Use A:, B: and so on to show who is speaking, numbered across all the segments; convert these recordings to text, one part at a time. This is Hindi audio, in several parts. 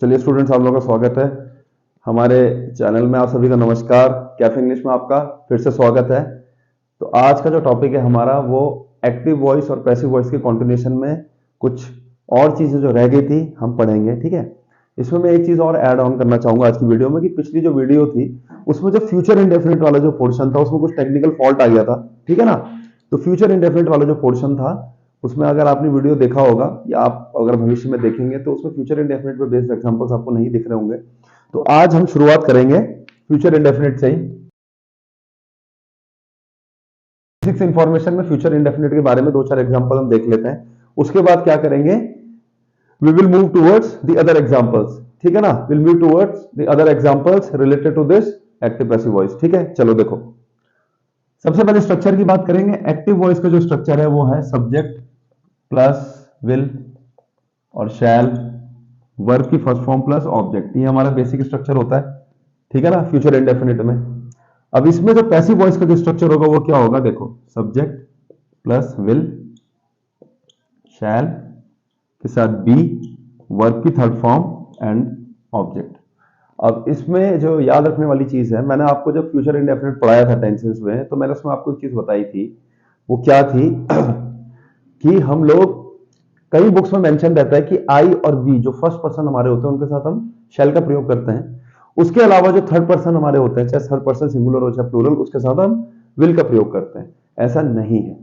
A: चलिए स्टूडेंट्स, आप लोगों का स्वागत है हमारे चैनल में। आप सभी का नमस्कार। कैफे इंग्लिश में आपका फिर से स्वागत है। तो आज का जो टॉपिक है हमारा वो एक्टिव वॉइस और पैसिव वॉइस के कॉन्टिन्यूशन में कुछ और चीजें जो रह गई थी हम पढ़ेंगे। ठीक है, इसमें मैं एक चीज और ऐड ऑन करना चाहूंगा आज की वीडियो में कि पिछली जो वीडियो थी उसमें जो फ्यूचर इंडेफिनिट वाला जो पोर्शन था उसमें कुछ टेक्निकल फॉल्ट आ गया था। ठीक है ना। तो फ्यूचर इंडेफिनिट वाला जो पोर्शन था उसमें अगर आपने वीडियो देखा होगा या आप अगर भविष्य में देखेंगे तो उसमें फ्यूचर इंडेफिनिट पे बेस्ड एग्जांपल्स आपको नहीं दिख रहे होंगे। तो आज हम शुरुआत करेंगे फ्यूचर इंडेफिनिट से ही। बेसिक्स इंफॉर्मेशन में फ्यूचर इंडेफिनिट के बारे में दो चार एग्जांपल हम देख लेते हैं। उसके बाद क्या करेंगे, we will move towards the other examples. ठीक है ना, will move towards the other examples related to this active passive voice. ठीक है, चलो देखो, सबसे पहले स्ट्रक्चर की बात करेंगे। एक्टिव वॉइस का जो स्ट्रक्चर है वो है सब्जेक्ट प्लस विल और शैल, वर्ब की फर्स्ट फॉर्म प्लस ऑब्जेक्ट। ये हमारा बेसिक स्ट्रक्चर होता है। ठीक है ना, फ्यूचर इंडेफिनिट में। अब इसमें जो पैसिव वॉइस का जो स्ट्रक्चर होगा वो क्या होगा, देखो, सब्जेक्ट प्लस विल, शैल के साथ बी, वर्ब की थर्ड फॉर्म एंड ऑब्जेक्ट। अब इसमें जो याद रखने वाली चीज है, मैंने आपको जब फ्यूचर इंडेफिनिट पढ़ाया था टेंसेस में, तो मैंने उसमें आपको एक चीज बताई थी। वो क्या थी कि हम लोग, कई बुक्स में मेंशन रहता है कि आई और वी जो फर्स्ट पर्सन हमारे होते हैं उनके साथ हम शैल का प्रयोग करते हैं। उसके अलावा जो थर्ड पर्सन हमारे होते हैं, चाहे थर्ड पर्सन सिंगुलर हो चाहे प्लूरल, उसके साथ हम विल का प्रयोग करते हैं। ऐसा नहीं है।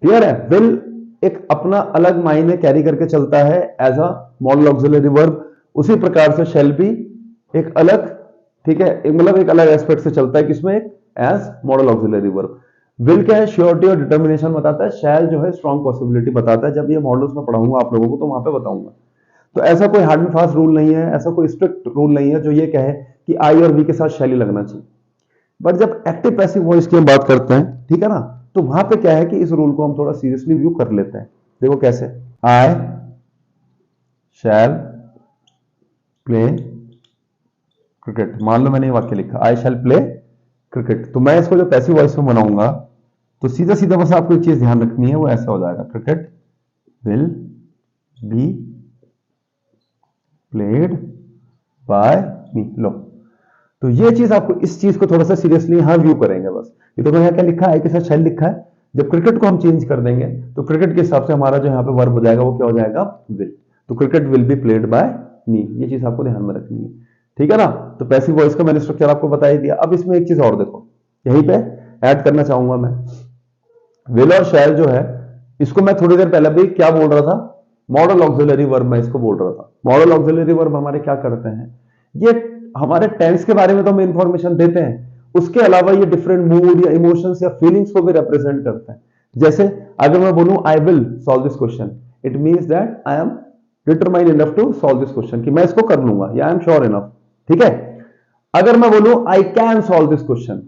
A: क्लियर है। विल एक अपना अलग मायने कैरी करके चलता है as a modal auxiliary verb. उसी प्रकार से शैल भी एक अलग, ठीक है, मतलब एक अलग एस्पेक्ट से चलता है, किसमें, as modal auxiliary verb. Will क्या है, श्योरिटी और डिटर्मिनेशन बताता है। शैल जो है स्ट्रॉन्ग पॉसिबिलिटी बताता है। जब ये मॉडल्स में पढ़ाऊंगा आप लोगों को तो वहां पे बताऊंगा। तो ऐसा कोई हार्ड एंड फास्ट रूल नहीं है, ऐसा कोई स्ट्रिक्ट रूल नहीं है जो ये कहे कि आई और वी के साथ शैल ही लगना चाहिए। बट जब एक्टिव पैसिव वॉइस की हम बात करते हैं, ठीक है ना, तो वहां पे क्या है कि इस रूल को हम थोड़ा सीरियसली व्यू कर लेते हैं। देखो कैसे, आई शैल प्ले क्रिकेट। मान लो मैंने ये वाक्य लिखा, आई शैल प्ले क्रिकेट, तो मैं इसको जो पैसिव वॉइस में बनाऊंगा तो सीधा सीधा बस आपको एक चीज ध्यान रखनी है, वो ऐसा हो जाएगा, cricket will be played by me. लो, तो ये चीज आपको, इस चीज को थोड़ा सा सीरियसली यहां व्यू करेंगे बस। ये तो मैं क्या लिखा है, आई के साथ शैल लिखा है। जब क्रिकेट को हम चेंज कर देंगे तो क्रिकेट के हिसाब से हमारा जो यहाँ पे वर्ब हो जाएगा वो क्या हो जाएगा, विल। तो cricket will be played by me, ये चीज आपको ध्यान में रखनी है। ठीक है ना। तो पैसिव वॉइस का मैंने स्ट्रक्चर आपको बता ही दिया। अब इसमें एक चीज और देखो, यहीं पे ऐड करना चाहूंगा मैं। विल और शैल जो है, इसको मैं थोड़ी देर पहले भी क्या बोल रहा था, मॉडल ऑक्सिलरी वर्ब मैं इसको बोल रहा था। मॉडल ऑक्सिलरी वर्ब हमारे क्या करते हैं, ये हमारे टेंस के बारे में तो हमें इंफॉर्मेशन देते हैं, उसके अलावा ये डिफरेंट मूड या इमोशंस या फीलिंग्स को भी रिप्रेजेंट करते हैं। जैसे अगर मैं बोलूं I will solve this question, it means that I am determined enough to solve this question, कि मैं इसको कर लूंगा या आई एम श्योर इनफ। ठीक है। अगर मैं बोलूं आई कैन सॉल्व दिस क्वेश्चन,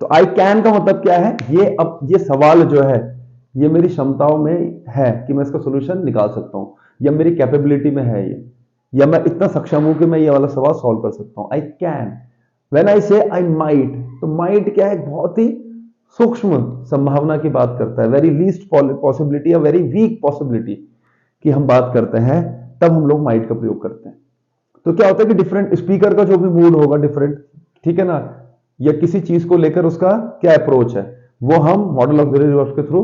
A: तो आई कैन का मतलब क्या है, ये अब ये सवाल जो है ये मेरी क्षमताओं में है कि मैं इसका सोल्यूशन निकाल सकता हूं, या मेरी कैपेबिलिटी में है ये, या मैं इतना सक्षम हूं कि मैं ये वाला सवाल सॉल्व कर सकता हूं। I can. व्हेन आई से आई माइट, तो माइट क्या है, बहुत ही सूक्ष्म संभावना की बात करता है, वेरी लीस्ट पॉसिबिलिटी या वेरी वीक पॉसिबिलिटी की हम बात करते हैं, तब हम लोग माइट का प्रयोग करते हैं। तो क्या होता है कि डिफरेंट स्पीकर का जो भी मूड होगा डिफरेंट, ठीक है ना, या किसी चीज को लेकर उसका क्या अप्रोच है, वो हम मॉडल ऑक्सिलरी वर्ब के थ्रू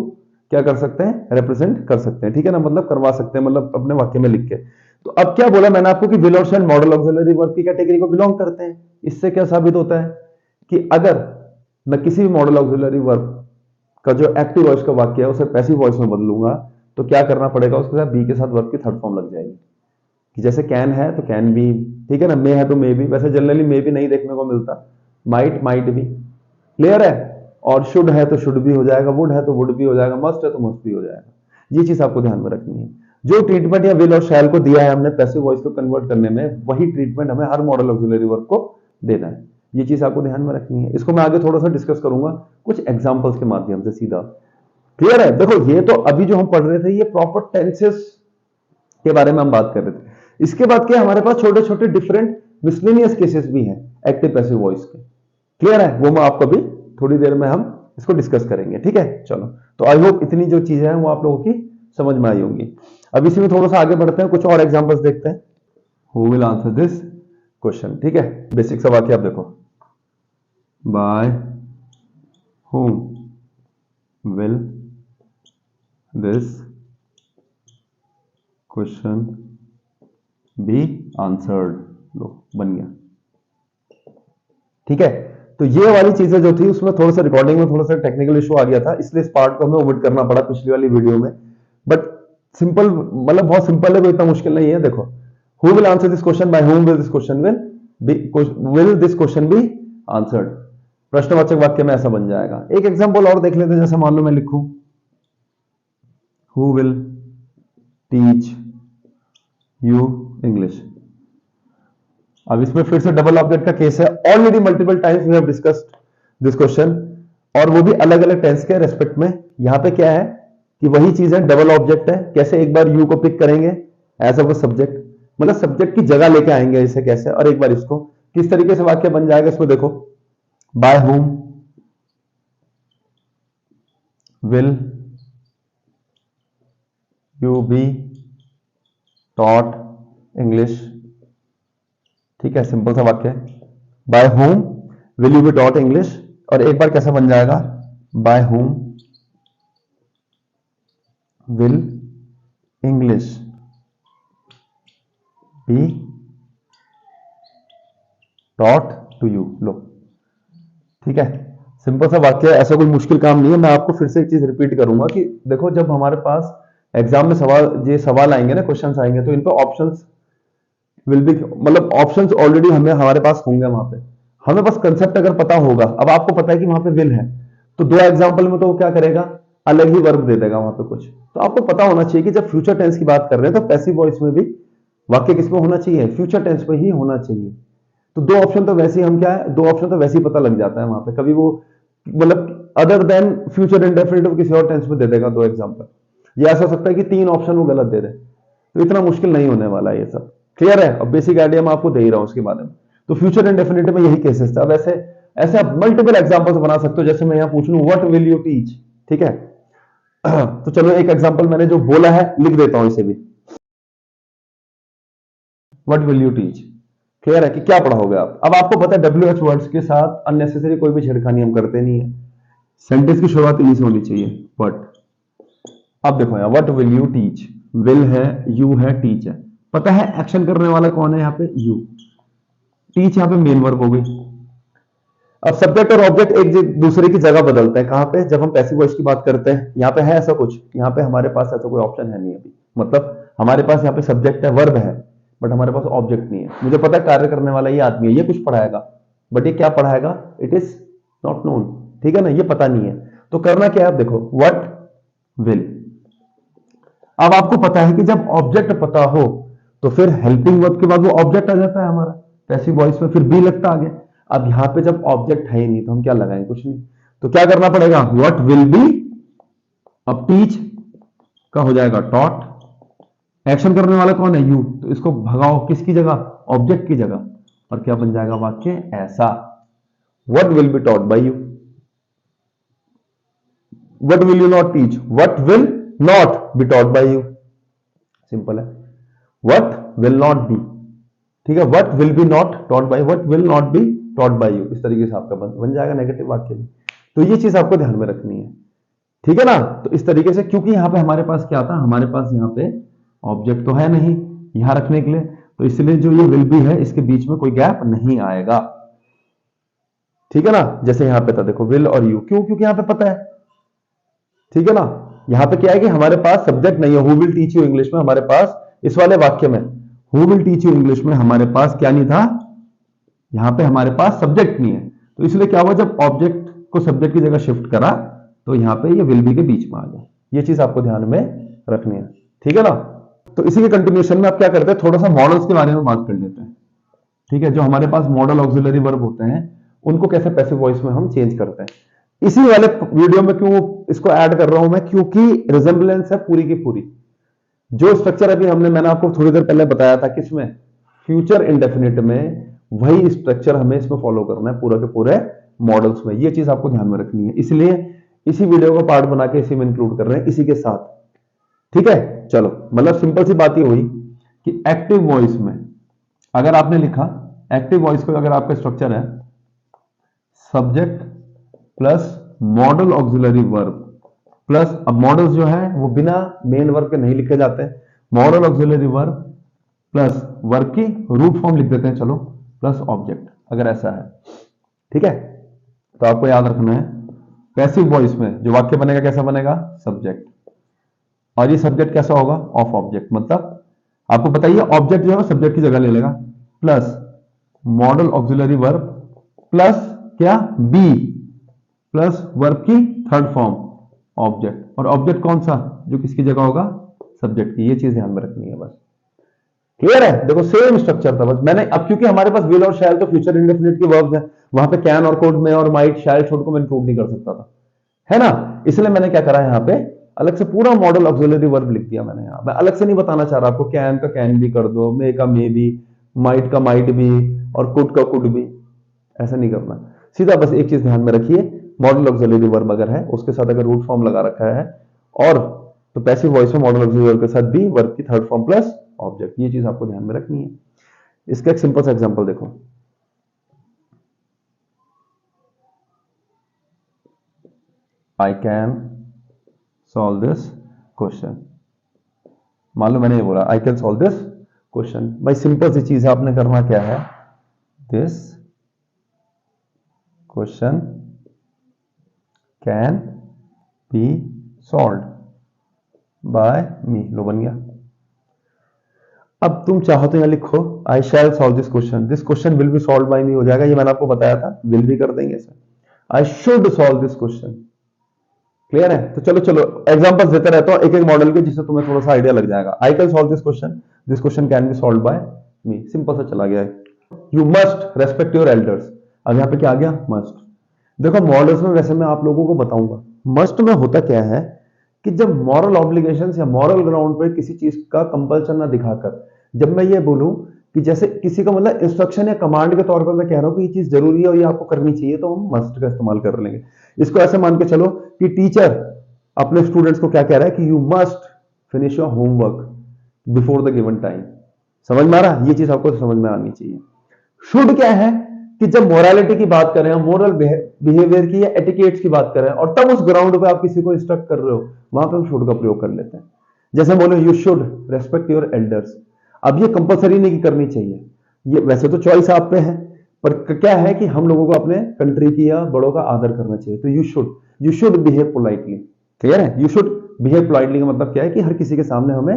A: क्या कर सकते हैं, रिप्रेजेंट कर सकते हैं। ठीक है ना, मतलब करवा सकते हैं, मतलब अपने वाक्य में लिख के। तो अब क्या बोला मैंने आपको कि विल और शैल मॉडल ऑक्सिलरी वर्ब की कैटेगरी को बिलोंग करते हैं। इससे क्या साबित होता है कि अगर मैं किसी भी मॉडल ऑक्सिलरी वर्ब का जो एक्टिव वॉइस का वाक्य है उसे पैसिव वॉइस में बदलूंगा तो क्या करना पड़ेगा, उसके साथ बी के साथ वर्ब की थर्ड फॉर्म लग जाएगी। कि जैसे कैन है तो कैन बी, ठीक है ना, मे है तो मे भी, वैसे जनरली मे भी नहीं देखने को मिलता, माइट माइट भी। क्लियर है। और शुड है तो शुड भी हो जाएगा, वुड है तो वुड भी हो जाएगा, मस्ट है तो मस्ट भी हो जाएगा। ये चीज आपको ध्यान में रखनी है। जो ट्रीटमेंट या विल और शैल को दिया है हमने पैसिव वॉइस को कन्वर्ट करने में, वही ट्रीटमेंट हमें हर मॉडल ऑक्सिलरी वर्ब को देना है। ये चीज आपको ध्यान में रखनी है। इसको मैं आगे थोड़ा सा डिस्कस करूंगा कुछ एग्जांपल्स के माध्यम से सीधा। क्लियर है। देखो, ये तो अभी जो हम पढ़ रहे थे ये प्रॉपर टेंसेस के बारे में हम बात कर रहे थे। इसके बाद क्या, हमारे पास छोटे छोटे डिफरेंट मिसलेनियस केसेस भी हैं एक्टिव पैसिव वॉइस के। क्लियर है। वो मैं आपको भी थोड़ी देर में हम इसको डिस्कस करेंगे। ठीक है, चलो। तो आई होप इतनी जो चीजें हैं वो आप लोगों की समझ में आई होंगी। अब इसी में थोड़ा सा आगे बढ़ते हैं, कुछ और एग्जांपल्स देखते हैं। Who will answer this question. ठीक है, बेसिक सा वाक्य आप देखो, by whom will this question be answered। लो बन गया। ठीक है, तो ये वाली चीजें जो थी उसमें थोड़ा सा रिकॉर्डिंग में थोड़ा सा टेक्निकल इशू आ गया था, इसलिए इस पार्ट को हमें ओमिट करना पड़ा पिछली वाली वीडियो में। बट सिंपल, मतलब बहुत सिंपल है, कोई इतना मुश्किल नहीं है। देखो, who will answer this question, by whom will this question will this question be answered। प्रश्नवाचक वाक्य में ऐसा बन जाएगा। एक एग्जांपल और देख लेते हैं, जैसे मान लो मैं लिखूं who will teach you English. अब इसमें फिर से डबल ऑब्जेक्ट का केस है। Already multiple times we have discussed this question, और वो भी अलग अलग टेंस के रेस्पेक्ट में। यहां पे क्या है कि वही चीज है, डबल ऑब्जेक्ट है। कैसे, एक बार यू को पिक करेंगे एज अ सब्जेक्ट, मतलब सब्जेक्ट की जगह लेके आएंगे इसे कैसे, और एक बार इसको किस तरीके से वाक्य बन जाएगा इसको देखो, by whom will you be taught English। ठीक है, सिंपल सा वाक्य है, bye whom will you be taught English। और एक बार कैसा बन जाएगा, by whom will English be taught to you। लो, ठीक है, सिंपल सा वाक्य है, ऐसा कोई मुश्किल काम नहीं है। मैं आपको फिर से एक चीज रिपीट करूंगा कि देखो, जब हमारे पास एग्जाम में सवाल आएंगे ना, क्वेश्चंस आएंगे, तो इन पे ऑप्शंस विल बी, मतलब ऑप्शंस ऑलरेडी हमारे पास होंगे वहां पे। हमें बस कंसेप्ट अगर पता होगा, अब आपको पता है कि वहां पे विल है, तो दो एग्जांपल में तो वो क्या करेगा, अलग ही वर्ब दे देगा वहां पे कुछ। तो आपको पता होना चाहिए कि जब फ्यूचर टेंस की बात कर रहे हैं तो पैसिव वॉइस में भी वाक्य किसमें होना चाहिए, फ्यूचर टेंस में ही होना चाहिए। तो दो ऑप्शन तो वैसे ही, हम क्या है, दो ऑप्शन तो वैसे ही पता लग जाता है वहां पे। कभी वो मतलब अदर देन फ्यूचर इंडेफिनिटिव किसी और टेंस में दे देगा दो एग्जांपल। ये ऐसा हो सकता है कि तीन ऑप्शन वो गलत दे दे, तो इतना मुश्किल नहीं होने वाला है ये सब। क्लियर है? अब बेसिक आइडिया मैं आपको दे ही रहा हूं उसके बारे में। तो फ्यूचर इंडेफिनिटिव में यही केसेस था। अब ऐसे ऐसे आप मल्टीपल एग्जांपल्स बना सकते हो। जैसे मैं यहां पूछ लूं व्हाट विल यू टीच, ठीक है, तो चलो एक एग्जांपल मैंने जो बोला है लिख देता हूं इसे भी, what will you teach. Clear है कि क्या पढ़ाओगे आप। अब आपको पता है WH वर्ड्स के साथ अननेसेसरी कोई भी छेड़खानी हम करते नहीं है। सेंटेंस की शुरुआत इन्हीं से होनी चाहिए, व्हाट। अब देखो यहां what will you teach, will है, यू है, टीच है। पता है एक्शन करने वाला कौन है यहाँ पे, यू। टीच यहाँ पे मेन वर्ब हो गई। अब सब्जेक्ट और ऑब्जेक्ट एक दूसरे की जगह बदलते हैं। कहां पे, जब हम पैसिव वॉइस की बात करते हैं। यहाँ पे है ऐसा कुछ, यहाँ पे हमारे पास ऐसा कोई ऑप्शन है नहीं अभी। मतलब हमारे पास यहाँ पे सब्जेक्ट है, वर्ब है, बट हमारे पास ऑब्जेक्ट नहीं है। मुझे पता है कार्य करने वाला ये आदमी है, ये कुछ पढ़ाएगा, बट ये क्या पढ़ाएगा, इट इज नॉट नोन। ठीक है ना, ये पता नहीं है। तो करना क्या है, आप देखो व्हाट विल। अब आपको पता है कि जब ऑब्जेक्ट पता हो तो फिर हेल्पिंग वर्ब के बाद वो ऑब्जेक्ट आ जाता है हमारा पैसिव वॉइस में, फिर बी लगता आगे। अब यहां पे जब ऑब्जेक्ट है ही नहीं तो हम क्या लगाएंगे, कुछ नहीं। तो क्या करना पड़ेगा, व्हाट विल बी। अब टीच का हो जाएगा टॉट। एक्शन करने वाला कौन है, यू, तो इसको भगाओ किसकी जगह, ऑब्जेक्ट की जगह, और क्या बन जाएगा वाक्य ऐसा, what will be taught by you. What will you not teach, what will not be taught by you. Simple है, व्हाट विल नॉट बी, ठीक है, what will be not taught by, what will not be taught by you. इस तरीके से आपका बन जाएगा नेगेटिव वाक्य भी। तो ये चीज आपको ध्यान में रखनी है, ठीक है ना। तो इस तरीके से, क्योंकि यहां पे हमारे पास क्या था, हमारे पास यहाँ पे ऑब्जेक्ट तो है नहीं यहां रखने के लिए, तो इसलिए जो ये विल बी है इसके बीच में कोई गैप नहीं आएगा, ठीक है ना। जैसे यहां पे था देखो विल और यू, क्यों, क्योंकि यहां पे पता है, ठीक है ना। यहां पे क्या है कि हमारे पास सब्जेक्ट नहीं है, who will teach you English में हमारे पास, इस वाले वाक्य में who will teach you English में हमारे पास क्या नहीं था, यहां पे हमारे पास सब्जेक्ट नहीं है। तो इसलिए क्या हुआ, जब ऑब्जेक्ट को सब्जेक्ट की जगह शिफ्ट करा तो यहां पे ये विल बी के बीच में आ गया। ये चीज आपको ध्यान में रखनी है, ठीक है ना। तो इसी के कंटिन्यूएशन में आप क्या करते हैं, थोड़ा सा मॉडल्स के बारे में बात कर लेते हैं, ठीक है। जो हमारे पास मॉडल ऑक्सिलरी वर्ब होते हैं उनको कैसे पैसिव वॉइस में हम चेंज करते हैं। इसी वाले वीडियो में क्यों इसको ऐड कर रहा हूं मैं, क्योंकि रिजेंबलेंस है पूरी की पूरी। जो स्ट्रक्चर अभी मैंने आपको थोड़ी देर पहले बताया था किसमें, फ्यूचर इंडेफिनिट में, वही स्ट्रक्चर हमें इसमें फॉलो करना है पूरा के पूरे मॉडल्स में। ये चीज आपको ध्यान में रखनी है, इसलिए इसी वीडियो को पार्ट बना के इसी में इंक्लूड कर रहे हैं इसी के साथ, ठीक है। चलो, मतलब सिंपल सी बात ये हुई कि एक्टिव वॉइस में अगर आपने लिखा एक्टिव वॉइस को, अगर आपका स्ट्रक्चर है subject plus model auxiliary verb plus, अब मॉडल्स जो है वो बिना मेन वर्ब के नहीं लिखे जाते हैं, model auxiliary verb plus verb की रूट फॉर्म लिख देते हैं चलो, प्लस ऑब्जेक्ट, अगर ऐसा है, ठीक है। तो आपको याद रखना है पैसिव वॉइस में जो वाक्य बनेगा कैसा बनेगा, सब्जेक्ट, और ये सब्जेक्ट कैसा होगा, ऑफ ऑब्जेक्ट, मतलब आपको बताइए ऑब्जेक्ट जो है सब्जेक्ट की जगह ले लेगा, plus model auxiliary verb plus क्या, बी प्लस वर्ब की थर्ड फॉर्म ऑब्जेक्ट, और ऑब्जेक्ट कौन सा, जो किसकी जगह होगा, सब्जेक्ट की। ये चीज ध्यान में रखनी है बस, क्लियर है। देखो सेम स्ट्रक्चर था बस, मैंने अब क्योंकि हमारे पास विल और शैल तो फ्यूचर इंडेफिनिट की वर्ब्स है, वहां पे कैन और कोड में और माइट शैल छोड़ को मैं इंक्लूड नहीं कर सकता था, है ना, इसलिए मैंने क्या करा यहाँ पे अलग से पूरा मॉडल ऑक्सिलरी वर्ब लिख दिया मैंने। यहाँ मैं अलग से नहीं बताना चाह रहा आपको, कैन का कैन भी कर दो, मे का मे भी, माइट का माइट भी, और कुड का कुड भी, ऐसा नहीं करना। सीधा बस एक चीज ध्यान में रखिए, मॉडल ऑक्सिलरी वर्ब अगर है उसके साथ अगर रूट फॉर्म लगा रखा है, और तो पैसिव वॉइस में मॉडल ऑक्सिलरी वर्ब के साथ भी वर्ब की थर्ड फॉर्म प्लस ऑब्जेक्ट, ये चीज आपको ध्यान में रखनी है। इसका एक सिंपल सा एग्जांपल देखो, I can solve this question, मान लो मैंने ये बोला I can solve this question, भाई सिंपल सी चीज है, आपने करना क्या है, this question can be solved by me, लो बन गया। अब तुम चाहो तो यहां लिखो I shall solve this question will be solve by me, हो जाएगा, ये मैंने आपको बताया था, विल भी कर देंगे sir, I should solve this question, clear है। तो चलो चलो एग्जांपल्स देते रहता हूं एक एक मॉडल के, जिससे तुम्हें थोड़ा सा आइडिया लग जाएगा। आई can solve this question can B solve by me, simple सा चला गया है। You must respect your elders, अब यहां पे क्या आ गया, मस्ट। देखो मॉडल्स में वैसे मैं आप लोगों को बताऊंगा, मस्ट में होता क्या है कि जब मॉरल ऑब्लिगेशन या मॉरल ग्राउंड पर किसी चीज का कंपल्सन ना दिखाकर, जब मैं ये बोलूं कि जैसे किसी का मतलब इंस्ट्रक्शन या कमांड के तौर पर मैं कह रहा हूं कि ये चीज जरूरी है और ये आपको करनी चाहिए, तो हम मस्ट का इस्तेमाल कर लेंगे। इसको ऐसे मान के चलो कि टीचर अपने स्टूडेंट्स को क्या कह रहा है कि you must finish your homework before the given time, समझ में आ रहा, ये चीज आपको समझ में आनी चाहिए। शुड क्या है कि जब मोरालिटी की बात करें, मोरल बिहेवियर की या एटिकेट्स की बात करें, और तब उस ग्राउंड पे आप किसी को इंस्ट्रक्ट कर रहे हो, वहां पे हम शुड का प्रयोग कर लेते हैं। जैसे बोलो you should respect your elders, अब ये कंपलसरी नहीं करनी चाहिए, ये वैसे तो चॉइस आप पे है, पर क्या है कि हम लोगों को अपने कंट्री की या बड़ों का आदर करना चाहिए, तो you should behave politely, clear है। यू शुड बिहेव पोलाइटली का मतलब क्या है कि हर किसी के सामने हमें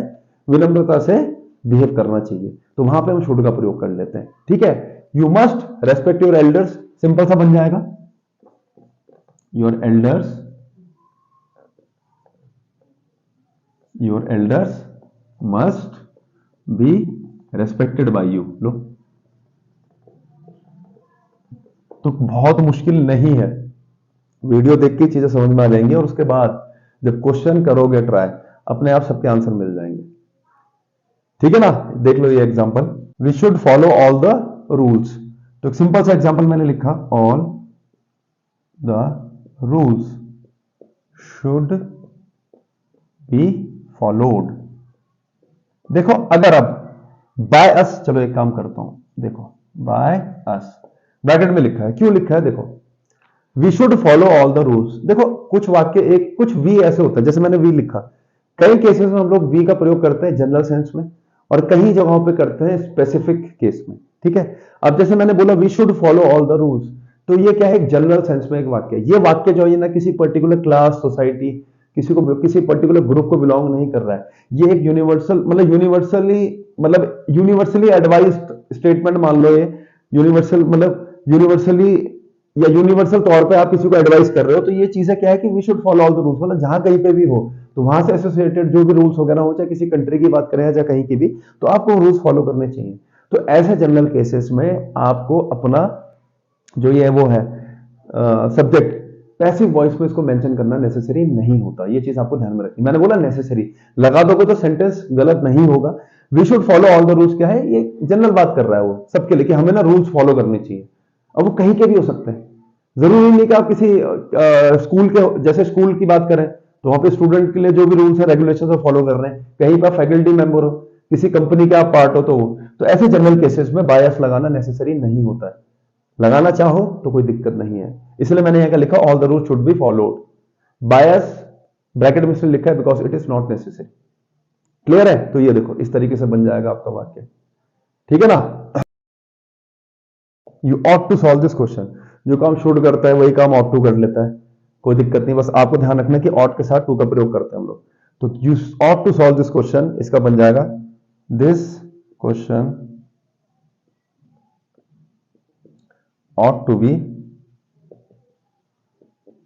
A: विनम्रता से बिहेव करना चाहिए, तो वहां पे हम शुड का प्रयोग कर लेते हैं, ठीक है। You must respect your elders, simple सा बन जाएगा, your elders must be respected by you, लो। तो बहुत मुश्किल नहीं है, वीडियो देख के चीजें समझ में आ जाएंगी, और उसके बाद जब क्वेश्चन करोगे ट्राई, अपने आप सबके आंसर मिल जाएंगे, ठीक है ना। देख लो ये example, we should follow all the rules, तो सिंपल सा एग्जांपल मैंने लिखा, all the rules should be followed. देखो अगर अब बाय अस, चलो एक काम करता हूं, देखो बाय अस ब्रैकेट में लिखा है, क्यों लिखा है, देखो we should follow all the rules. देखो कुछ वाक्य एक कुछ वी ऐसे होता है, जैसे मैंने वी लिखा, कई केसेस में हम लोग वी का प्रयोग करते हैं जनरल सेंस में, और कई जगहों पे करते हैं स्पेसिफिक केस में, ठीक है। अब जैसे मैंने बोला we should follow all the rules, तो ये क्या है, एक जनरल सेंस में एक वाक्य है। ये वाक्य जो है ना किसी पर्टिकुलर क्लास, सोसाइटी, किसी पर्टिकुलर ग्रुप को बिलोंग नहीं कर रहा है, ये एक यूनिवर्सली एडवाइज्ड स्टेटमेंट मान लो, ये यूनिवर्सल तौर पे आप किसी को एडवाइस कर रहे हो, तो ये चीजें क्या है कि we should follow all the rules, मतलब जहां कहीं पे भी हो तो वहां से एसोसिएटेड जो भी रूल्स वगैरह हो, चाहे किसी कंट्री की बात करें या कहीं की भी, तो आपको रूल्स फॉलो करने चाहिए। तो ऐसे जनरल केसेस में आपको अपना जो ये वो है सब्जेक्ट पैसिव वॉइस में इसको मेंशन करना नेसेसरी नहीं होता, ये चीज आपको ध्यान में रखनी। मैंने बोला नेसेसरी, लगा दोगे तो सेंटेंस गलत नहीं होगा। We should follow all the rules क्या है, ये जनरल बात कर रहा है वो सबके लिए कि हमें ना रूल्स फॉलो करने चाहिए। अब वो कहीं के भी हो सकते हैं, जरूरी नहीं कि आप किसी स्कूल के, जैसे स्कूल की बात करें तो वहां पे स्टूडेंट के लिए जो भी रूल्स है रेगुलेशन फॉलो कर रहे हैं, कहीं पर फैकल्टी मेंबर हो, किसी कंपनी के आप पार्ट हो तो ऐसे जनरल केसेस में बायस लगाना नेसेसरी नहीं होता है। लगाना चाहो तो कोई दिक्कत नहीं है, इसलिए मैंने यहां लिखा all the rule should be followed. Bias bracket में इसलिए लिखा है because it is not necessary. Clear है? तो ये देखो इस तरीके से बन जाएगा आपका वाक्य, ठीक है ना। You ought to solve this question, जो काम शुड करता है वही काम ऑट टू कर लेता है, कोई दिक्कत नहीं। बस आपको ध्यान रखना कि ऑट के साथ टू का प्रयोग करते हैं हम लोग। तो you ought to solve this question, इसका बन जाएगा this question ought to be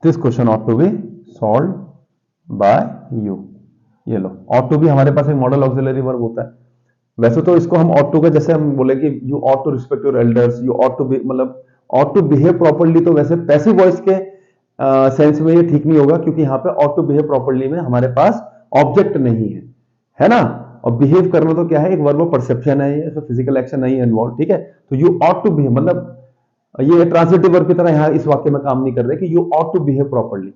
A: this question ought to be solved by you। ये लो ought to be हमारे पास एक मॉडल ऑक्सिलरी वर्ब होता है। वैसे तो इसको हम ought to का जैसे हम बोले कि you ought to respect your elders, you ought to be मतलब ought to behave properly, तो वैसे पैसिव वॉइस के सेंस में ये ठीक नहीं होगा, क्योंकि यहाँ पे ought to behave properly में हमारे पास ऑब्जेक्ट नहीं है ना। और बिहेव करना तो क्या है, एक वर्ब ऑफ परसेप्शन है, ये इसमें फिजिकल एक्शन नहीं है इन्वॉल्व, ठीक है। तो यू ought to behave मतलब ये ट्रांसिटिव वर्ब की तरह यहां इस वाक्य में काम नहीं कर रहे कि you ought to behave properly,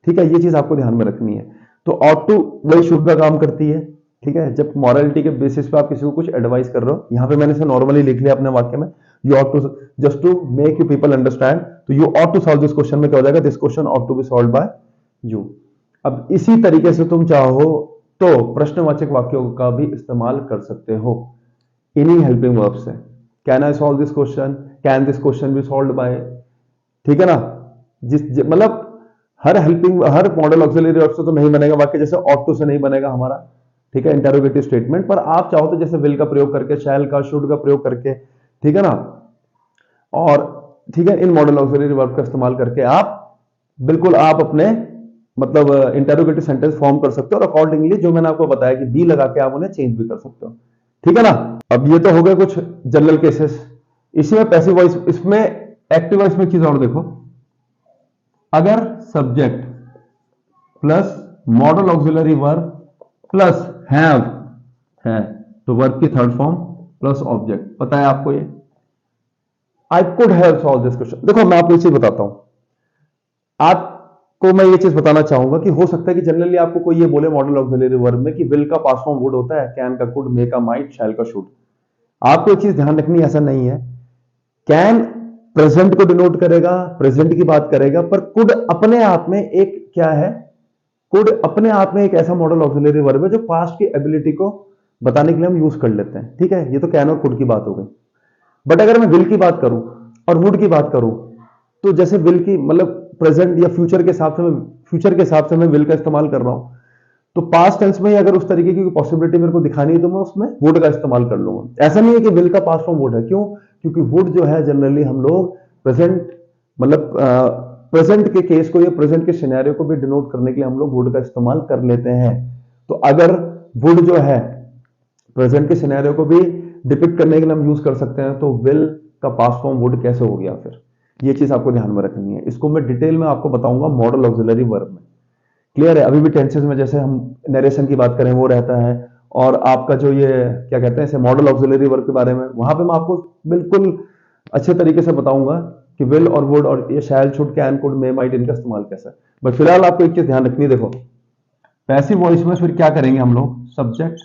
A: ठीक है। ये चीज आपको ध्यान में रखनी है। तो ऑट टू वही शुड का काम करती है, ठीक है। जब मॉरलिटी के बेसिस पे आप किसी को कुछ एडवाइस कर रहे हो, यहां पे मैंने इसे नॉर्मली लिख लिया अपने वाक्य में, you ought to just to make you people understand. तो you ought to solve this question में क्या हो जाएगा, this question ought to be solve by you. अब इसी तरीके से तुम चाहो तो प्रश्नवाचक वाक्यों का भी इस्तेमाल कर सकते हो इन्हीं हेल्पिंग वर्ब से। Can I solve this question, can this question be solved by, ठीक है ना। मतलब हर मॉडल ऑक्सिलरी वर्ब से तो नहीं बनेगा वाक्य, जैसे ऑट टू से नहीं बनेगा हमारा, ठीक है, इंटरोगेटिव स्टेटमेंट। पर आप चाहो तो जैसे विल का प्रयोग करके, शैल का, शुड का प्रयोग करके, ठीक है ना, और ठीक है, इन मॉडल ऑक्सिलरी वर्ब का इस्तेमाल करके आप बिल्कुल आप अपने मतलब इंटरोगेटिव सेंटेंस फॉर्म कर सकते हो, और अकॉर्डिंगली जो मैंने आपको बताया कि बी लगा के आप उन्हें चेंज भी कर सकते हो, ठीक है ना। अब ये तो हो गए कुछ जनरल केसेस। इसी में पैसिव वॉइस, इसमें एक्टिव वॉइस में चीज और देखो, अगर subject plus model auxiliary verb plus have है तो वर्ब की थर्ड फॉर्म प्लस ऑब्जेक्ट। पता है आपको ये, I could have solve this question. देखो मैं आपको एक चीज बताता हूं, आपको मैं ये चीज बताना चाहूंगा कि हो सकता है कि जनरली आपको कोई ये बोले मॉडल ऑक्सिलरी वर्ब में कि विल का पास्ट फॉर्म वुड होता है, कैन का कुड, मे का माइट, शैल का शुड। आपको एक चीज ध्यान रखनी, ऐसा नहीं है। कैन प्रेजेंट को डिनोट करेगा, प्रेजेंट की बात करेगा, पर कुड अपने आप में एक क्या है, कुड अपने आप में एक ऐसा मॉडल ऑक्सिलरी वर्ब है जो पास्ट की एबिलिटी को बताने के लिए हम यूज कर लेते हैं, ठीक है। ये तो कैन और कुड की बात हो गई। बट अगर मैं विल की बात करूं और वुड की बात करूं, तो जैसे विल की मतलब प्रेजेंट या फ्यूचर के हिसाब से मैं विल का इस्तेमाल कर रहा हूं, तो पास्ट टेंस में अगर उस तरीके की पॉसिबिलिटी मेरे को दिखानी है तो मैं उसमें वुड का इस्तेमाल कर लूंगा। ऐसा नहीं है कि विल का पास्ट फॉर्म वुड है, क्यों, क्योंकि वुड जो है जनरली हम लोग प्रेजेंट मतलब प्रेजेंट के केस को या प्रेजेंट के सिनेरियो को भी डिनोट करने के लिए हम लोग वुड का इस्तेमाल कर लेते हैं। तो अगर वुड जो है प्रेजेंट के सिनेरियो को भी डिपिक्ट करने के लिए हम यूज कर सकते हैं, तो विल का पास्ट फॉर्म वुड कैसे हो गया फिर, ये चीज आपको ध्यान में रखनी है। इसको मैं डिटेल में आपको बताऊंगा मॉडल ऑक्सिलरी वर्ब में। क्लियर है? अभी भी टेंसेस में जैसे हम नरेशन की बात करें वो रहता है, और आपका जो ये क्या कहते हैं इसे मॉडल ऑक्सिलरी वर्ब के बारे में, वहां पे मैं आपको बिल्कुल अच्छे तरीके से बताऊंगा कि विल और वुड और ये shall, should, can, could, may, might, इनका इस्तेमाल कैसा है। बट फिलहाल आपको एक चीज ध्यान रखनी है, देखो पैसिव वॉइस में फिर क्या करेंगे हम लोग, सब्जेक्ट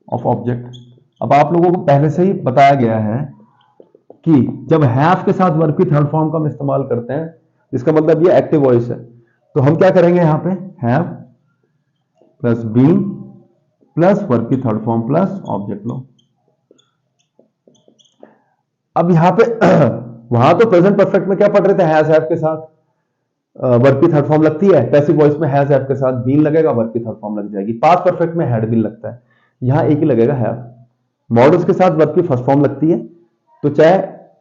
A: ऑफ ऑब्जेक्ट। अब आप लोगों को पहले से ही बताया गया है कि जब हैव के साथ वर्ब की थर्ड फॉर्म का हम इस्तेमाल करते हैं, इसका मतलब ये एक्टिव वॉइस है, तो हम क्या करेंगे यहां पे, have plus being plus verb की थर्ड फॉर्म प्लस ऑब्जेक्ट लो। अब यहां पे वहां तो प्रेजेंट परफेक्ट में क्या पढ़ रहे थे, हैज हैव के साथ वर्ब की थर्ड फॉर्म लगती है, पैसिव वॉइस में हैज हैव के साथ बीन लगेगा, वर्ब की थर्ड फॉर्म लग जाएगी। पास्ट परफेक्ट में हैड बीन लगता है, यहां एक ही लगेगा हैव। मॉडल्स के साथ वर्ब की फर्स्ट फॉर्म लगती है, तो चाहे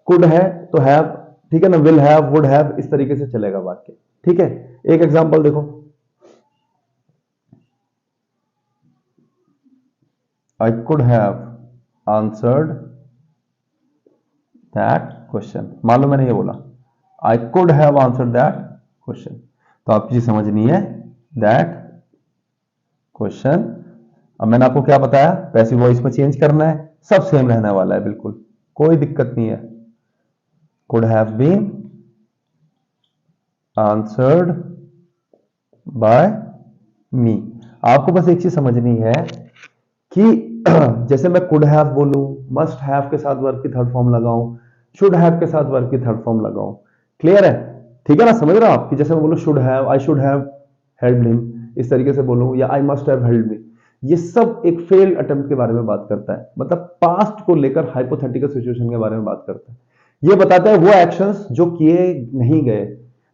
A: कुड है तो हैव, ठीक है ना, विल हैव, वुड हैव, इस तरीके से चलेगा वाक्य, ठीक है। एक एग्जांपल देखो, I could have answered that question. मान लो मैंने ये बोला I could have answered that question, तो आपकी चीज समझनी है दैट क्वेश्चन। अब मैंने आपको क्या बताया, पैसिव वॉइस में चेंज करना है, सब सेम रहने वाला है, बिल्कुल कोई दिक्कत नहीं है। Could have been answered by me. आपको बस एक चीज समझनी है कि जैसे मैं कुड हैव बोलूं, मस्ट हैव के साथ वर्ब की थर्ड फॉर्म लगाऊं, शुड हैव के साथ वर्ब की थर्ड फॉर्म लगाऊं। क्लियर है? ठीक है ना, समझ रहे हो आप? कि जैसे मैं बोलूं should have, I should have helped him, इस तरीके से बोलूं, या I must have helped me. ये सब एक फेल्ड अटेम्प्ट के बारे में बात करता है, मतलब पास्ट को लेकर हाइपोथेटिकल सिचुएशन के बारे में बात करता है। ये बताता है वो एक्शंस जो किए नहीं गए,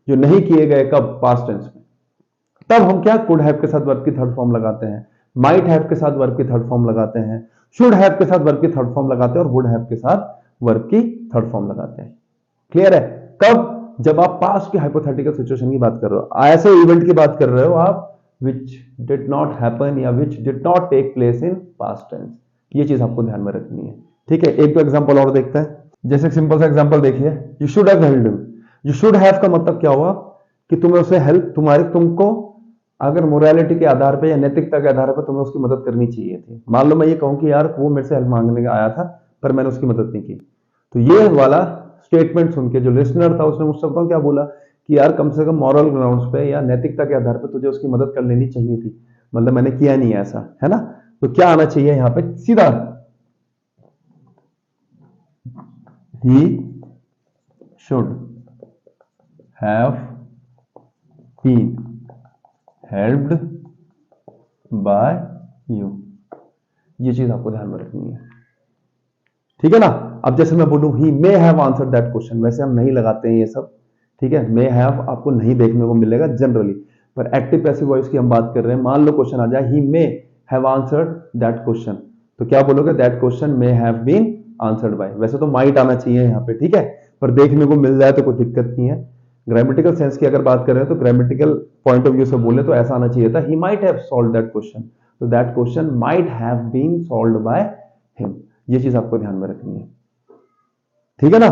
A: जो नहीं किए गए, कब? पास्ट टेंस में। तब हम क्या कुड हैव के साथ वर्ब की थर्ड फॉर्म लगाते हैं, माइट हैव के साथ वर्ब की थर्ड फॉर्म लगाते हैं, शुड हैव के साथ वर्ब की थर्ड फॉर्म लगाते हैं, और वुड हैव के साथ वर्ब की थर्ड फॉर्म लगाते हैं। क्लियर है? कब? जब आप पास्ट की हाइपोथेटिकल सिचुएशन की बात कर रहे हो, ऐसे इवेंट की बात कर रहे हो आप which did not happen या which did not take place in past tense। ये चीज आपको ध्यान में रखनी है। ठीक है, एक तो एग्जांपल और देखते हैं। जैसे सिंपल सा एग्जांपल देखिए, you should have helped him। you should have का मतलब क्या हुआ कि तुम्हें उसे हेल्प, तुमको अगर मोरालिटी के आधार पे या नैतिकता के आधार पे तुम्हें उसकी मदद करनी चाहिए थी। मान लो मैं ये कहूं कि यार वो मेरे से हेल्प मांगने का आया था पर मैंने उसकी मदद नहीं की, तो ये वाला स्टेटमेंट सुन के जो लिसनर था उसने मुझसे क्या बोला कि यार कम से कम मॉरल ग्राउंड्स पे या नैतिकता के आधार पे तुझे उसकी मदद कर लेनी चाहिए थी, मतलब मैंने किया नहीं ऐसा, है ना? तो क्या आना चाहिए यहां पे? सीधा he should have been helped by you। ये चीज आपको ध्यान में रखनी है। ठीक है ना? अब जैसे मैं बोलूं he may have answered that question, वैसे हम नहीं लगाते हैं ये सब, ठीक है? may have आपको नहीं देखने को मिलेगा जनरली, पर एक्टिव पैसिव वॉइस की हम बात कर रहे हैं। मान लो क्वेश्चन आ जाए he may have answered that question, तो क्या बोलोगे? that question may have been answered by। वैसे तो might आना चाहिए यहाँ पे, ठीक है, पर देखने को मिल जाए तो कोई दिक्कत नहीं है। ग्रामेटिकल सेंस की अगर बात करें तो ग्रामेटिकल पॉइंट ऑफ व्यू से बोले तो ऐसा आना चाहिए था he might have solved that question, तो that question might have been solved by him। ये चीज आपको ध्यान में रखनी है। ठीक है ना?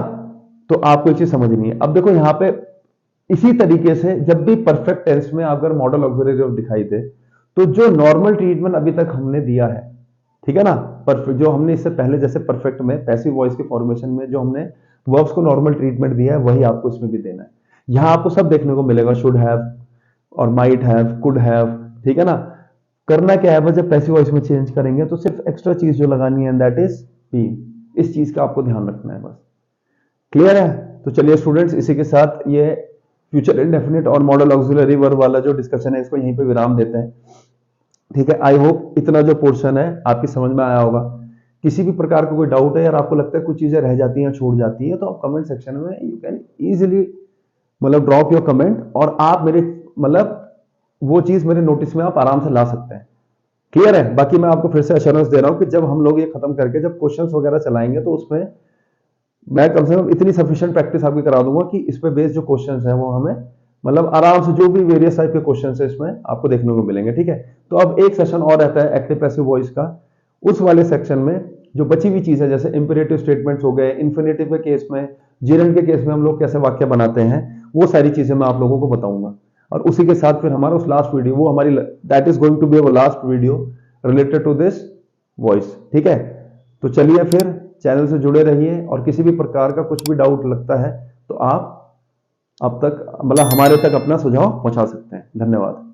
A: तो आपको ये चीज समझनी है। अब देखो यहाँ पे इसी तरीके से जब भी परफेक्ट टेंस में अगर मॉडल ऑक्सिलरी वर्ब दिखाई दे तो जो नॉर्मल ट्रीटमेंट अभी तक हमने दिया है, ठीक है ना, जो हमने इससे पहले जैसे परफेक्ट में पैसिव वॉइस के फॉर्मेशन में जो हमने वर्ब्स को नॉर्मल ट्रीटमेंट दिया है वही आपको इसमें भी देना है। यहां आपको सब देखने को मिलेगा, शुड हैव और माइट हैव, कुड हैव, ठीक है ना। करना क्या है, बस जब पैसिव वॉइस में चेंज करेंगे तो सिर्फ एक्स्ट्रा चीज जो लगानी है दैट इज बीन। इस चीज का आपको ध्यान रखना है बस। क्लियर है? तो चलिए स्टूडेंट्स, इसी के साथ ये फ्यूचर इंडेफिनिट और मॉडल ऑक्सिलरी वर्ब वाला जो डिस्कशन है इसको यहीं पे विराम देते हैं। ठीक है, आई होप इतना जो पोर्शन है आपकी समझ में आया होगा। किसी भी प्रकार का कोई डाउट है या आपको लगता है कुछ चीजें रह जाती हैं, छूट जाती है, तो आप कमेंट सेक्शन में यू कैन इजीली मतलब ड्रॉप योर कमेंट, और आप मेरे मतलब वो चीज मेरे नोटिस में आप आराम से ला सकते हैं। क्लियर है? बाकी मैं आपको फिर से अश्योरेंस दे रहा हूं कि जब हम लोग ये खत्म करके जब क्वेश्चंस वगैरह चलाएंगे तो उसमें मैं कम से कम इतनी सफिशिएंट प्रैक्टिस आपकी करा दूंगा कि इस पे बेस्ड जो क्वेश्चंस हैं वो हमें मतलब आराम से जो भी वेरियस टाइप के क्वेश्चंस है इसमें आपको देखने को मिलेंगे। ठीक है, तो अब एक सेशन और रहता है एक्टिव पैसिव वॉइस का। उस वाले सेक्शन में जो बची हुई चीज है जैसे इंपेरेटिव स्टेटमेंट्स हो गए, इन्फिनेटिव के केस में, जेरेंड के केस में हम लोग कैसे वाक्य बनाते हैं, वो सारी चीजें मैं आप लोगों को बताऊंगा। और उसी के साथ फिर हमारा उस लास्ट वीडियो, वो हमारी that is going to be our last video related to this voice. ठीक है, तो चलिए फिर चैनल से जुड़े रहिए, और किसी भी प्रकार का कुछ भी डाउट लगता है तो आप अब तक मतलब हमारे तक अपना सुझाव पहुंचा सकते हैं। धन्यवाद।